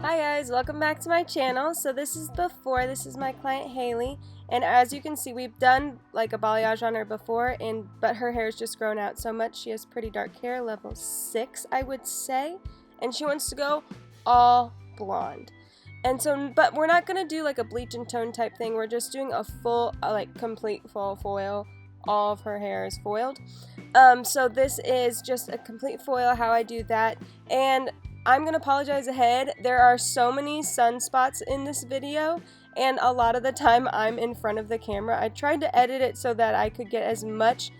Hi guys, welcome back to my channel. So this is my client Haley, and as you can see we've done like a balayage on her before, but her hair's just grown out so much. She has pretty dark hair, level 6 I would say, and she wants to go all blonde. And so, but we're not gonna do like a bleach and tone type thing. We're just doing a full, complete full foil. All of her hair is foiled. So this is just a complete foil, how I do that. And I'm going to apologize ahead. There are so many sunspots in this video, and a lot of the time I'm in front of the camera. I tried to edit it so that I could get as much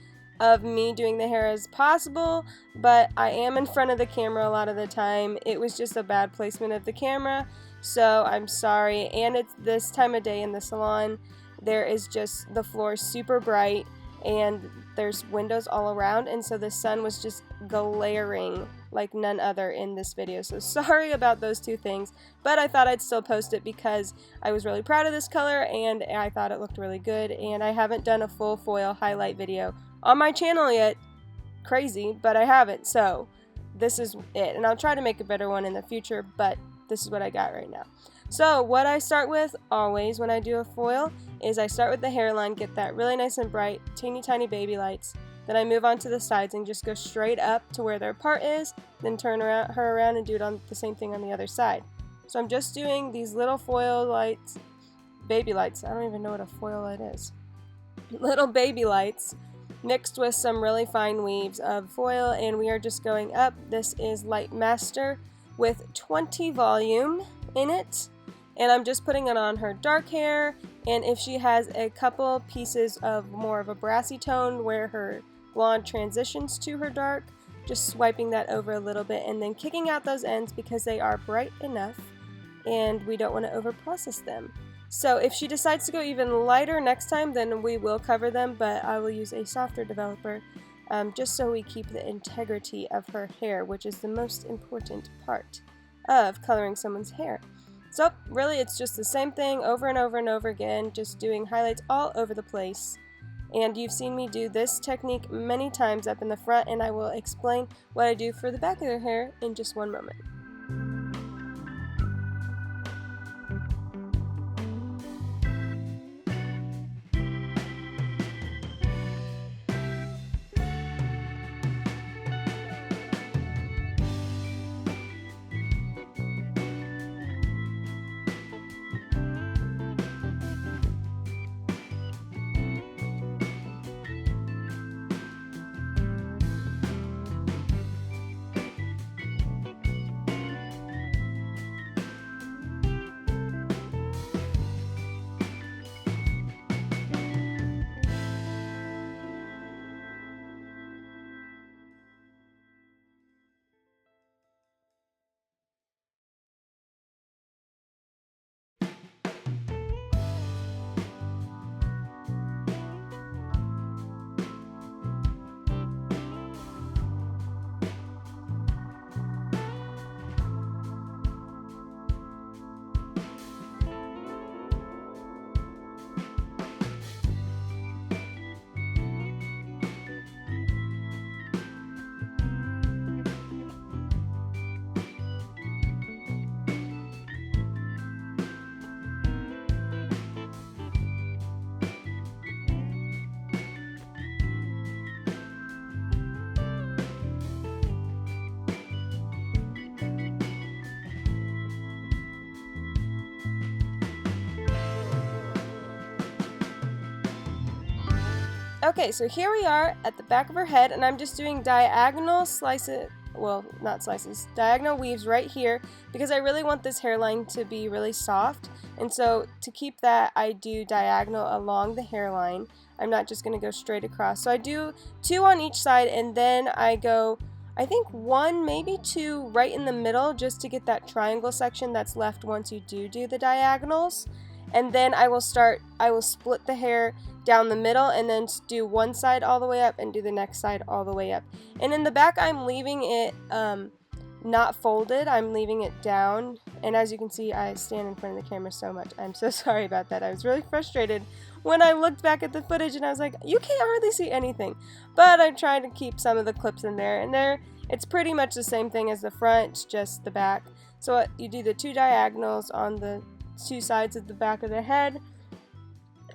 of me doing the hair as possible, but I am in front of the camera a lot of the time. It was just a bad placement of the camera, so I'm sorry. And it's this time of day in the salon. There is just, the floor is super bright, and there's windows all around, and so the sun was just glaring like none other in this video. So sorry about those two things, but I thought I'd still post it because I was really proud of this color and I thought it looked really good. And I haven't done a full foil highlight video on my channel yet. Crazy, but I haven't. So this is it, and I'll try to make a better one in the future, but this is what I got right now. So what I start with always when I do a foil is I start with the hairline, get that really nice and bright, teeny tiny baby lights. Then I move on to the sides and just go straight up to where their part is, then turn her around and do it on the same thing on the other side. So I'm just doing these little foil lights, baby lights. I don't even know what a foil light is. Little baby lights mixed with some really fine weaves of foil, and we are just going up. This is Light Master with 20 volume in it, and I'm just putting it on her dark hair. And if she has a couple pieces of more of a brassy tone where her blonde transitions to her dark, just swiping that over a little bit and then kicking out those ends because they are bright enough and we don't want to over process them. So if she decides to go even lighter next time, then we will cover them, but I will use a softer developer just so we keep the integrity of her hair, which is the most important part of coloring someone's hair. So really it's just the same thing over and over and over again, just doing highlights all over the place. And you've seen me do this technique many times up in the front, and I will explain what I do for the back of their hair in just one moment. Okay, so here we are at the back of her head, and I'm just doing diagonal slices, well, not slices, diagonal weaves right here, because I really want this hairline to be really soft. And so to keep that, I do diagonal along the hairline. I'm not just going to go straight across. So I do 2 on each side, and then I go, I think 1, maybe 2 right in the middle, just to get that triangle section that's left once you do the diagonals. And then I will split the hair down the middle and then do one side all the way up and do the next side all the way up. And in the back I'm leaving it not folded, I'm leaving it down. And as you can see, I stand in front of the camera so much. I'm so sorry about that. I was really frustrated when I looked back at the footage and I was like, you can't hardly see anything. But I tried to keep some of the clips in there, and it's pretty much the same thing as the front, just the back. So you do the 2 diagonals on the 2 sides of the back of the head,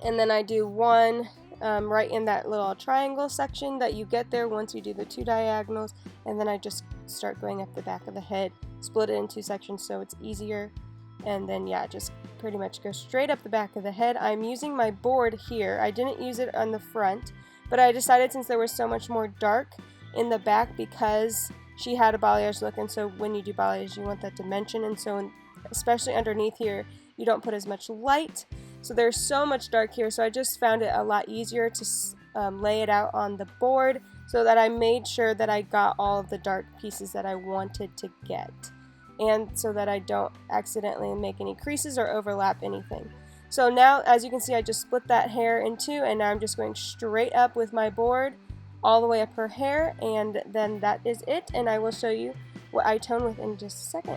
and then I do one right in that little triangle section that you get there once you do the 2 diagonals, and then I just start going up the back of the head, split it in 2 sections so it's easier, and then yeah, just pretty much go straight up the back of the head. I'm using my board here. I didn't use it on the front, but I decided since there was so much more dark in the back because she had a balayage look, and so when you do balayage you want that dimension, and so especially underneath here you don't put as much light, so there's so much dark here, so I just found it a lot easier to lay it out on the board so that I made sure that I got all of the dark pieces that I wanted to get, and so that I don't accidentally make any creases or overlap anything. So now, as you can see, I just split that hair in 2, and now I'm just going straight up with my board all the way up her hair, and then that is it, and I will show you what I tone with in just a second.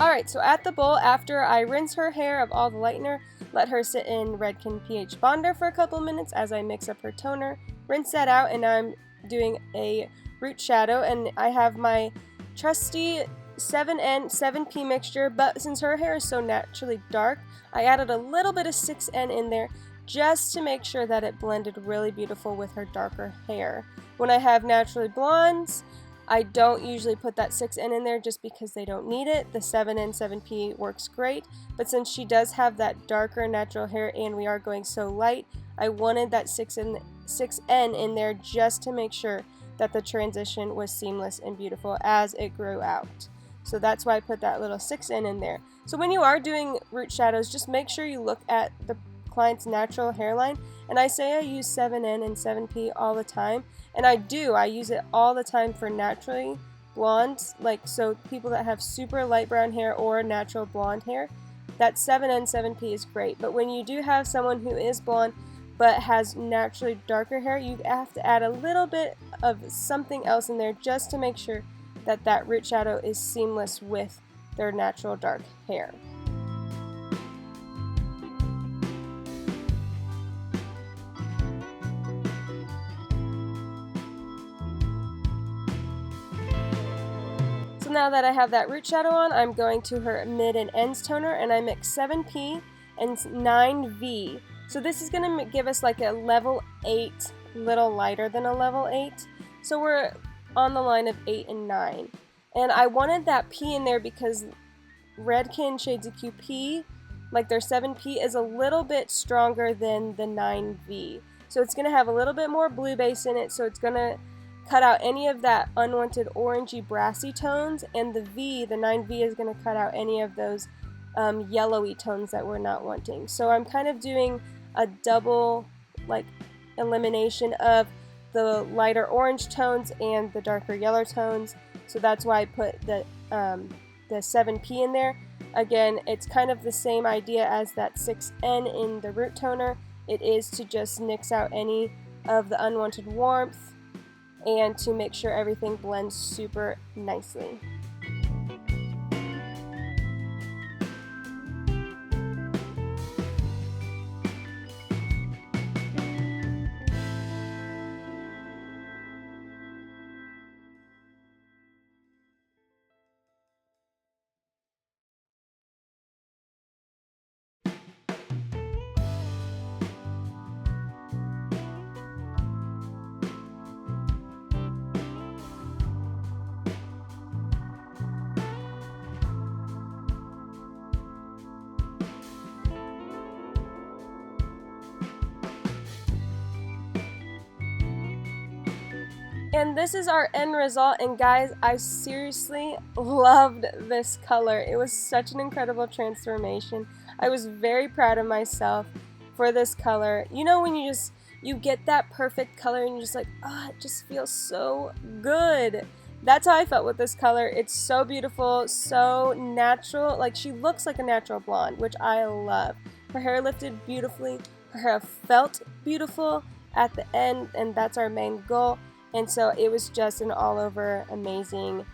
Alright, so at the bowl, after I rinse her hair of all the lightener, let her sit in Redken pH Bonder for a couple minutes as I mix up her toner, rinse that out, and now I'm doing a root shadow, and I have my trusty 7N 7P mixture, but since her hair is so naturally dark, I added a little bit of 6N in there just to make sure that it blended really beautiful with her darker hair. When I have naturally blondes, I don't usually put that 6N in there just because they don't need it. The 7N 7P works great, but since she does have that darker natural hair and we are going so light, I wanted that 6N in there just to make sure that the transition was seamless and beautiful as it grew out. So that's why I put that little 6N in there. So when you are doing root shadows, just make sure you look at the client's natural hairline, and I say I use 7N and 7P all the time, and I use it all the time for naturally blondes, like so people that have super light brown hair or natural blonde hair, that 7N 7P is great. But when you do have someone who is blonde but has naturally darker hair, you have to add a little bit of something else in there just to make sure that that root shadow is seamless with their natural dark hair. So now that I have that root shadow on, I'm going to her mid and ends toner, and I mix 7P and 9V. So this is going to give us like a level 8, little lighter than a level 8. So we're on the line of 8 and 9. And I wanted that P in there because Redken SEQ P, like their 7P, is a little bit stronger than the 9V. So it's going to have a little bit more blue base in it, so it's going to cut out any of that unwanted orangey brassy tones, and the 9V is going to cut out any of those yellowy tones that we're not wanting. So I'm kind of doing a double like elimination of the lighter orange tones and the darker yellow tones. So that's why I put the 7P in there. Again, it's kind of the same idea as that 6N in the root toner. It is to just nix out any of the unwanted warmth and to make sure everything blends super nicely. And this is our end result, and guys, I seriously loved this color. It was such an incredible transformation. I was very proud of myself for this color. You know when you get that perfect color and you're just like, oh, it just feels so good. That's how I felt with this color. It's so beautiful, so natural. Like, she looks like a natural blonde, which I love. Her hair lifted beautifully. Her hair felt beautiful at the end, and that's our main goal. And so it was just an all-over amazing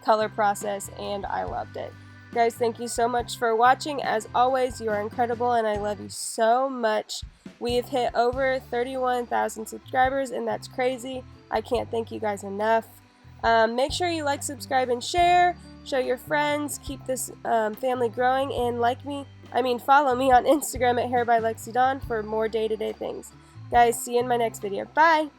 color process, and I loved it. Guys, thank you so much for watching. As always, you are incredible, and I love you so much. We have hit over 31,000 subscribers, and that's crazy. I can't thank you guys enough. Make sure you like, subscribe, and share. Show your friends. Keep this family growing, and follow me on Instagram at Hair by Lexi for more day-to-day things. Guys, see you in my next video. Bye!